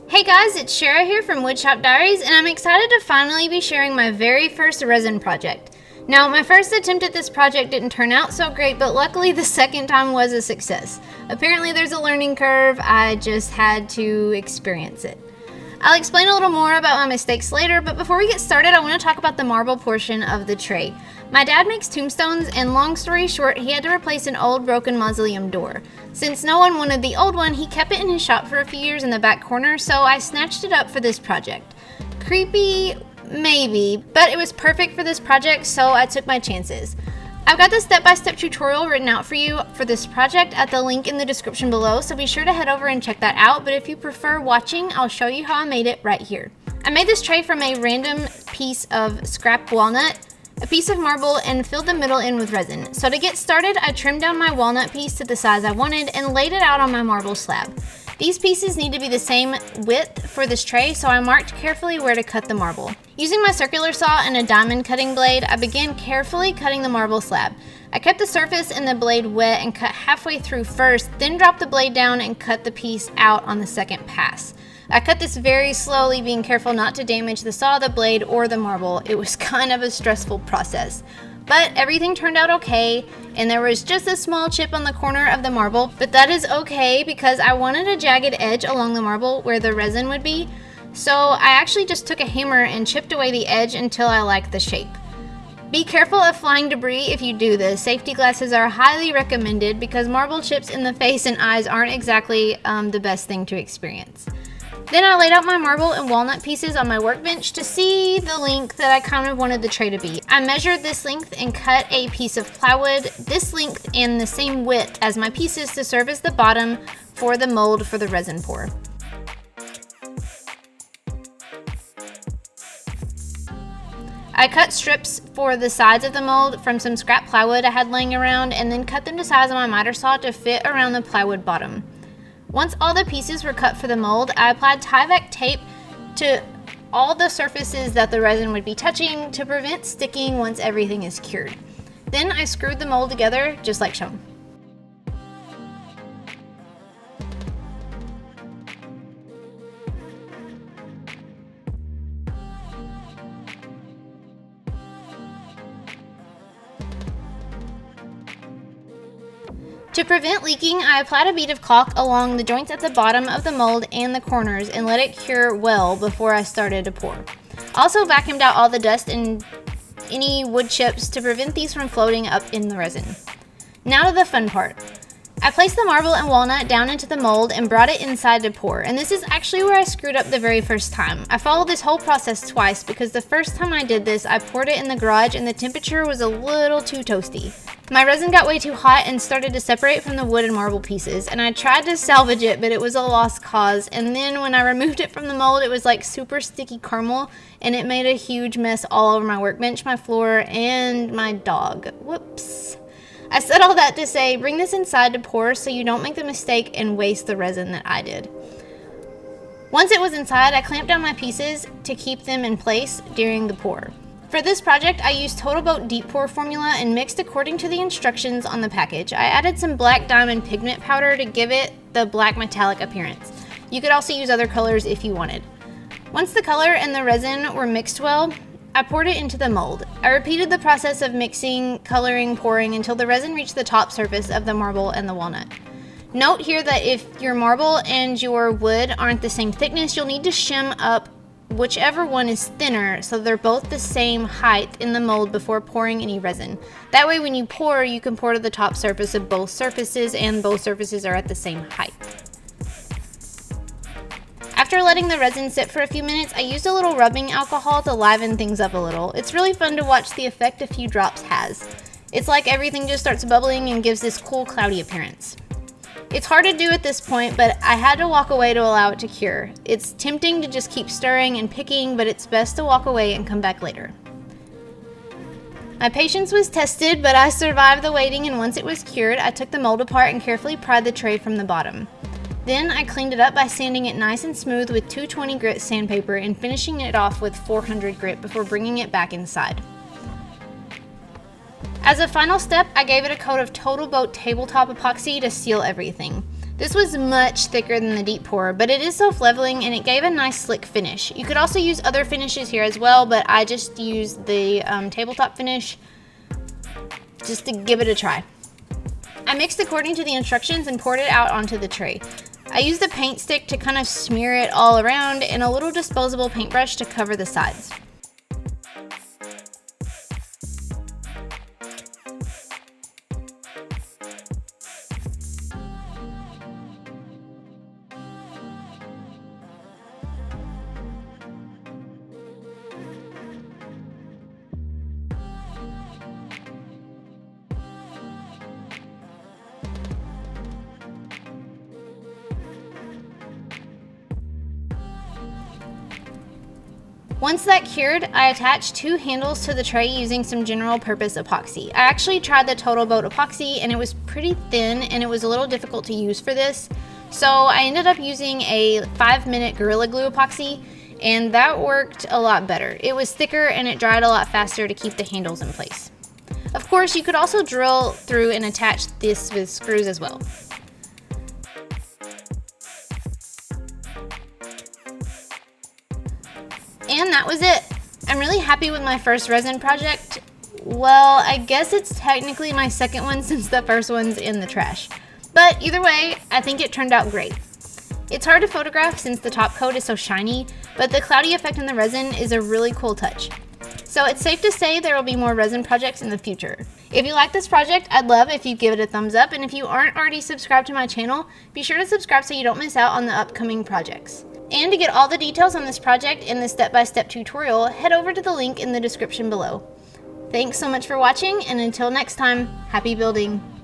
Hey guys, it's Shara here from Woodshop Diaries, and I'm excited to finally be sharing my very first resin project. Now, my first attempt at this project didn't turn out so great, but luckily the second time was a success. Apparently there's a learning curve, I just had to experience it. I'll explain a little more about my mistakes later, but before we get started, I want to talk about the marble portion of the tray. My dad makes tombstones, and long story short, he had to replace an old broken mausoleum door. Since no one wanted the old one, he kept it in his shop for a few years in the back corner, so I snatched it up for this project. Creepy, maybe, but it was perfect for this project, so I took my chances. I've got the step-by-step tutorial written out for you for this project at the link in the description below, so be sure to head over and check that out, but if you prefer watching, I'll show you how I made it right here. I made this tray from a random piece of scrap walnut, a piece of marble, and filled the middle in with resin. So to get started, I trimmed down my walnut piece to the size I wanted and laid it out on my marble slab. These pieces need to be the same width for this tray, so I marked carefully where to cut the marble. Using my circular saw and a diamond cutting blade, I began carefully cutting the marble slab. I kept the surface and the blade wet and cut halfway through first, then dropped the blade down and cut the piece out on the second pass. I cut this very slowly, being careful not to damage the saw, the blade, or the marble. It was kind of a stressful process. But everything turned out okay, and there was just a small chip on the corner of the marble, but that is okay because I wanted a jagged edge along the marble where the resin would be. So I actually just took a hammer and chipped away the edge until I liked the shape. Be careful of flying debris if you do this. Safety glasses are highly recommended because marble chips in the face and eyes aren't exactly the best thing to experience. Then I laid out my marble and walnut pieces on my workbench to see the length that I kind of wanted the tray to be. I measured this length and cut a piece of plywood this length and the same width as my pieces to serve as the bottom for the mold for the resin pour. I cut strips for the sides of the mold from some scrap plywood I had laying around and then cut them to size on my miter saw to fit around the plywood bottom. Once all the pieces were cut for the mold, I applied Tyvek tape to all the surfaces that the resin would be touching to prevent sticking once everything is cured. Then I screwed the mold together just like shown. To prevent leaking, I applied a bead of caulk along the joints at the bottom of the mold and the corners and let it cure well before I started to pour. Also vacuumed out all the dust and any wood chips to prevent these from floating up in the resin. Now to the fun part. I placed the marble and walnut down into the mold and brought it inside to pour, and this is actually where I screwed up the very first time. I followed this whole process twice because the first time I did this, I poured it in the garage and the temperature was a little too toasty. My resin got way too hot and started to separate from the wood and marble pieces, and I tried to salvage it, but it was a lost cause. And then when I removed it from the mold, it was like super sticky caramel, and it made a huge mess all over my workbench, my floor, and my dog. Whoops. I said all that to say, bring this inside to pour so you don't make the mistake and waste the resin that I did. Once it was inside, I clamped down my pieces to keep them in place during the pour. For this project, I used Total Boat deep pour formula and mixed according to the instructions on the package. I added some black diamond pigment powder to give it the black metallic appearance. You could also use other colors if you wanted. Once the color and the resin were mixed well, I poured it into the mold. I repeated the process of mixing, coloring, pouring until the resin reached the top surface of the marble and the walnut. Note here that if your marble and your wood aren't the same thickness, you'll need to shim up whichever one is thinner so they're both the same height in the mold before pouring any resin. That way when you pour, you can pour to the top surface of both surfaces and both surfaces are at the same height. After letting the resin sit for a few minutes, I used a little rubbing alcohol to liven things up a little. It's really fun to watch the effect a few drops has. It's like everything just starts bubbling and gives this cool cloudy appearance. It's hard to do at this point, but I had to walk away to allow it to cure. It's tempting to just keep stirring and picking, but it's best to walk away and come back later. My patience was tested, but I survived the waiting, and once it was cured, I took the mold apart and carefully pried the tray from the bottom. Then I cleaned it up by sanding it nice and smooth with 220 grit sandpaper and finishing it off with 400 grit before bringing it back inside. As a final step, I gave it a coat of Total Boat tabletop epoxy to seal everything. This was much thicker than the deep pour, but it is self-leveling and it gave a nice slick finish. You could also use other finishes here as well, but I just used the tabletop finish just to give it a try. I mixed according to the instructions and poured it out onto the tray. I used the paint stick to kind of smear it all around and a little disposable paintbrush to cover the sides. Once that cured, I attached 2 handles to the tray using some general purpose epoxy. I actually tried the Total Boat epoxy and it was pretty thin and it was a little difficult to use for this. So I ended up using a 5-minute Gorilla Glue epoxy and that worked a lot better. It was thicker and it dried a lot faster to keep the handles in place. Of course, you could also drill through and attach this with screws as well. And that was it. I'm really happy with my first resin project. Well, I guess it's technically my second one since the first one's in the trash. But either way, I think it turned out great. It's hard to photograph since the top coat is so shiny, but the cloudy effect in the resin is a really cool touch. So it's safe to say there will be more resin projects in the future. If you like this project, I'd love if you give it a thumbs up, and if you aren't already subscribed to my channel, be sure to subscribe so you don't miss out on the upcoming projects. And to get all the details on this project and the step-by-step tutorial, head over to the link in the description below. Thanks so much for watching, and until next time, happy building!